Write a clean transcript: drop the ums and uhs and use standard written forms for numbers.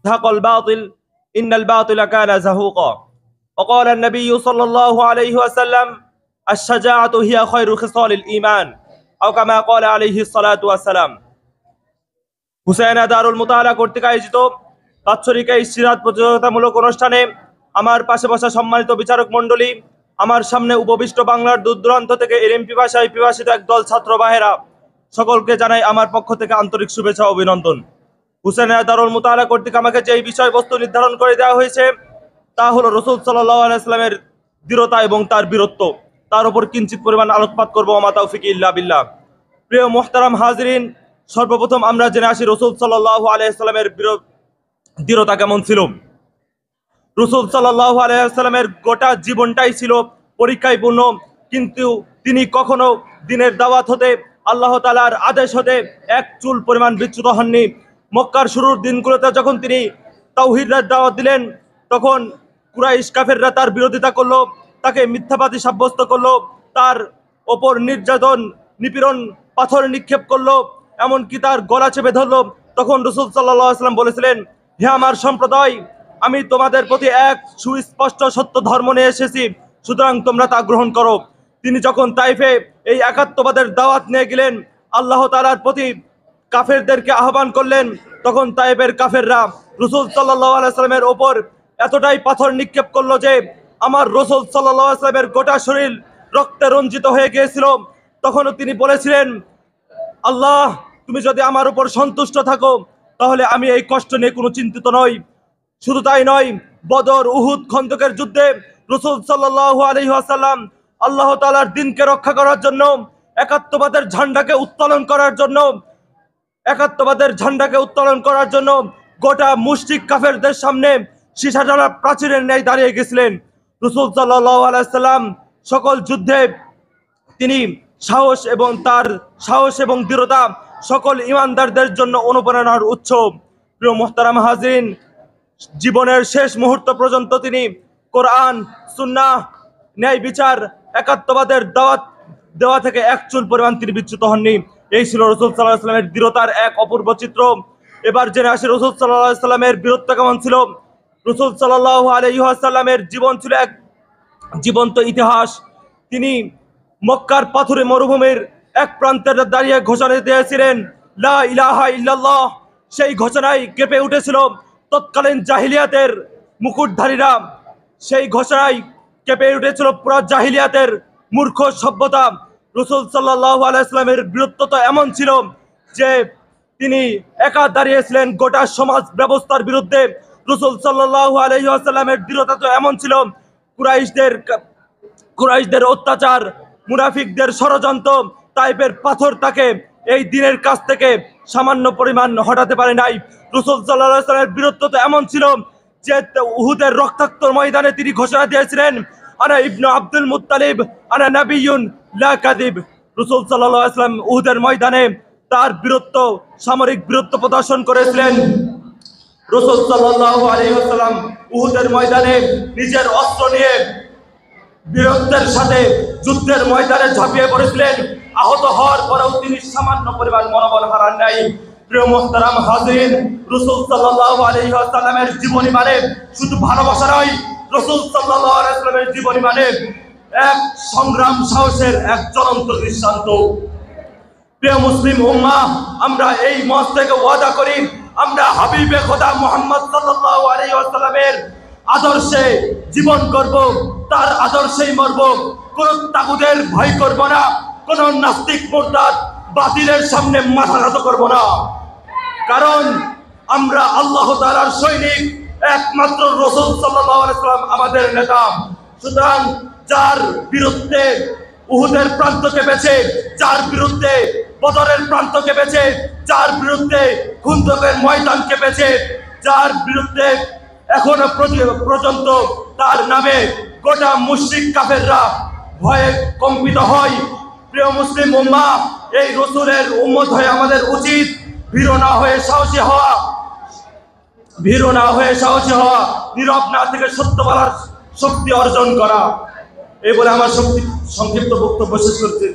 زهق الباطل إن الباطل كان زهوقا وقال النبي صلى الله عليه وسلم الشجاعة هي خير خصال الإيمان أو كما قال عليه الصلاة والسلام হুসাইনা দারুল মুতাআলা কর্তৃক আয়োজিত বাৎসরিক এই সিরাত প্রতিযোগিতামূলক অনুষ্ঠানে আমার পাশে বসা সম্মানিত বিচারক মণ্ডলী, আমার সামনে উপবিষ্ট বাংলার দূর দূরান্ত থেকে এলএমপি ভাষায় পিপাসিত একদল ছাত্র ভাইয়েরা, সকলকে জানাই আমার পক্ষ থেকে আন্তরিক শুভেচ্ছা ও অভিনন্দন। হুসাইনা দারুল মুতাআলা কর্তৃক আমাকে যে বিষয়বস্তু নির্ধারণ করে দেওয়া হয়েছে তা হলো রাসূল সাল্লাল্লাহু আলাইহি ওয়াসাল্লামের দৃঢ়তা এবং তার বীরত্ব, তার উপর কিঞ্চিত পরিমাণ আলোকপাত করব। ওয়া মা তাওফিক ইল্লা বিল্লাহ। প্রিয় মুহতারাম হাজিরিন, সর্বপ্রথম আমরা জেনে আসি রাসূল সাল্লাল্লাহু আলাইহি ওয়াসাল্লামের দৃঢ়তা কেমন ছিল। রাসূল সাল্লাল্লাহু আলাইহি ওয়াসাল্লামের গোটা জীবনটাই ছিল পরীক্ষায় পূর্ণ, কিন্তু তিনি কখনো দিনের দাওয়াত হতে, আল্লাহ তাআলার আদেশ হতে এক চুল পরিমাণ বিচ্যুত হননি। মক্কার শুরুর দিনগুলোতে যখন তিনি তাওহীদের দাওয়াত দিলেন, তখন কুরাইশ কাফেররা তার বিরোধিতা করলো, তাকে মিথ্যাবাদী সাব্যস্ত করলো, তার ওপর নির্যাতন নিপীড়ন পাথর নিক্ষেপ করলো, এমনকি তার গলা চেপে ধরলো। তখন রাসূল সাল্লাল্লাহু আলাইহি ওয়াসাল্লাম বলেছিলেন, হে আমার সম্প্রদায়, আমি তোমাদের প্রতি এক সুস্পষ্ট সত্য ধর্ম নিয়ে এসেছি, সুতরাং তোমরা তা গ্রহণ করো। তিনি যখন তাইফে এই একাত্মবাদের দাওয়াত নিয়ে গেলেন, আল্লাহ তাআলার প্রতি কাফেরদেরকে আহ্বান করলেন, তখন তাইফের কাফেররা রাসূল সাল্লাল্লাহু আলাইহি ওয়াসাল্লামের ওপর এতটাই পাথর নিক্ষেপ করলো যে আমার রাসূল সাল্লাল্লাহু আলাইহি ওয়াসাল্লামের গোটা শরীর রক্তে রঞ্জিত হয়ে গিয়েছিল। তখনও তিনি বলেছিলেন, আল্লাহ, তুমি যদি আমার উপর সন্তুষ্ট থাকো তাহলে আমি এই কষ্ট নিয়ে কোনো চিন্তিত নই। শুধু তাই নয়, বদর, উহুদ, খন্দকের যুদ্ধে রাসূল সাল্লাল্লাহু আলাইহি ওয়াসাল্লাম আল্লাহ তাআলার দ্বীনকে রক্ষা করার জন্য, একাত্মবাদের ঝান্ডাকে উত্তোলন করার জন্য গোটা মুশরিক কাফেরদের সামনে সীসাঢালা প্রাচীরের ন্যায় দাঁড়িয়ে গেছিলেন। রাসূল সাল্লাল্লাহু আলাইহি ওয়াসাল্লাম সকল যুদ্ধে তিনি তার সাহস এবং দৃঢ়তা সকল ঈমানদারদের জন্য অনুপ্রেরণার উৎস। প্রিয় মুহতারাম হাজিরিন, জীবনের শেষ মুহূর্ত পর্যন্ত তিনি কোরআন, সুন্নাহ, ন্যায় বিচার, একাত্মবাদের দাওয়াত দেওয়া থেকে এক চুল পরিমাণ তিনি বিচ্যুত হননি। এই ছিল রাসূল সাল্লাল্লাহু আলাইহি ওয়াসাল্লামের দৃঢ়তার এক অপূর্ব চিত্র। এবার জেনে আসি রাসূল সাল্লাল্লাহু আলাইহি ওয়াসাল্লামের বীরত্ব কেমন ছিল। রাসূল সাল্লাল্লাহু আলাইহি ওয়াসাল্লামের জীবন ছিল এক জীবন্ত ইতিহাস। তিনি মক্কার পাথুরে মরুভূমির এক প্রান্তে দাঁড়িয়ে ঘোষণা দিয়েছিলেন, লা ইলাহা ইল্লাল্লাহ। সেই ঘোষণায় কেঁপে উঠেছিল তৎকালীন জাহিলিয়াতের মুকুটধারীরা, সেই ঘোষণায় কেঁপে উঠেছিল পুরো জাহিলিয়াতের মূর্খ সভ্যতা। রাসূল সাল্লাল্লাহু আলাইহি ওয়াসাল্লামের বীরত্ব তো এমন ছিল যে তিনি একা দাঁড়িয়েছিলেন গোটা সমাজ ব্যবস্থার বিরুদ্ধে। রাসূল সাল্লাল্লাহু আলাইহি ওয়াসাল্লামের দৃঢ়তা তো এমন ছিল, কুরাইশদের অত্যাচার, মুনাফিকদের ষড়যন্ত্র, তাইফের পাথর তাকে এই দিনের কাছ থেকে সামান্য পরিমাণ হটাতে পারে নাই। রাসূল সাল্লাল্লাহু আলাইহি ওয়াসাল্লামের বীরত্ব তো এমন ছিল যে উহুদের রক্তাক্ত ময়দানে তিনি ঘোষণা দিয়েছিলেন, আনা ইবনু আব্দুল মুত্তালিব, আনা নাবিয়্যুন লা কাযিব। রাসূল সাল্লাল্লাহু আলাইহি ওয়াসাল্লাম উহুদের ময়দানে তার বীরত্ব, সামরিক বীরত্ব প্রদর্শন করেছিলেন। রাসূল সাল্লাল্লাহু আলাইহি ওয়াসাল্লাম উহুদের ময়দানে নিজের অস্ত্র নিয়ে বীরত্বের সাথে যুদ্ধের ময়দানে ঝাঁপিয়ে পড়েছিলেন। আহত হওয়ার পরেও তিনি সামান্য পরিমাণ মনোবল হারান নাই। প্রিয় মুহতারাম হাজিরিন, রাসূল সাল্লাল্লাহু আলাইহি ওয়াসাল্লামের জীবনী মানে শুধু ভালোবাসা নয়, রাসূল সাল্লাল্লাহু আলাইহি ওয়াসাল্লামের জীবনী মানে এক সংগ্রাম সাহসের এক জ্বলন্ত দৃষ্টান্ত। প্রিয় মুসলিম উম্মাহ, আমরা এই মঞ্চ থেকে ওয়াদা করি, আমরা হাবিবে খোদা মুহাম্মদ সাল্লাল্লাহু আলাইহি ওয়াসাল্লামের আদর্শে জীবন করব, তার আদর্শেই মরব। কোন তাগুতের ভয় করব না, কোন নাস্তিক মুরতাদ বাতিলের সামনে মাথা নত করব না, কারণ আমরা আল্লাহ তাআলার সৈনিক, একমাত্র রাসূল সাল্লাল্লাহু আলাইহি ওয়াসাল্লাম আমাদের নেতা। সুতরাং যার বিরুদ্ধে উহুদের প্রান্ত কেঁপেছে, যার বিরুদ্ধে বদরের প্রান্ত কেঁপেছে, যার বিরুদ্ধে খুন্দকের ময়দান কেঁপেছে, যার বিরুদ্ধে এখনো পর্যন্ত তার নামে গোটা মুশরিক কাফেররা ভয়ে কম্পিত হয়। প্রিয় মুসলিম উম্মাহ, এই রাসূলের উম্মত হয়ে আমাদের উচিত ভীরু না হয়ে সাহসী হওয়া, নীরব না থেকে সত্য বলার শক্তি অর্জন করা। এই বলে আমার সংক্ষিপ্ত বক্তব্য শেষ করছি।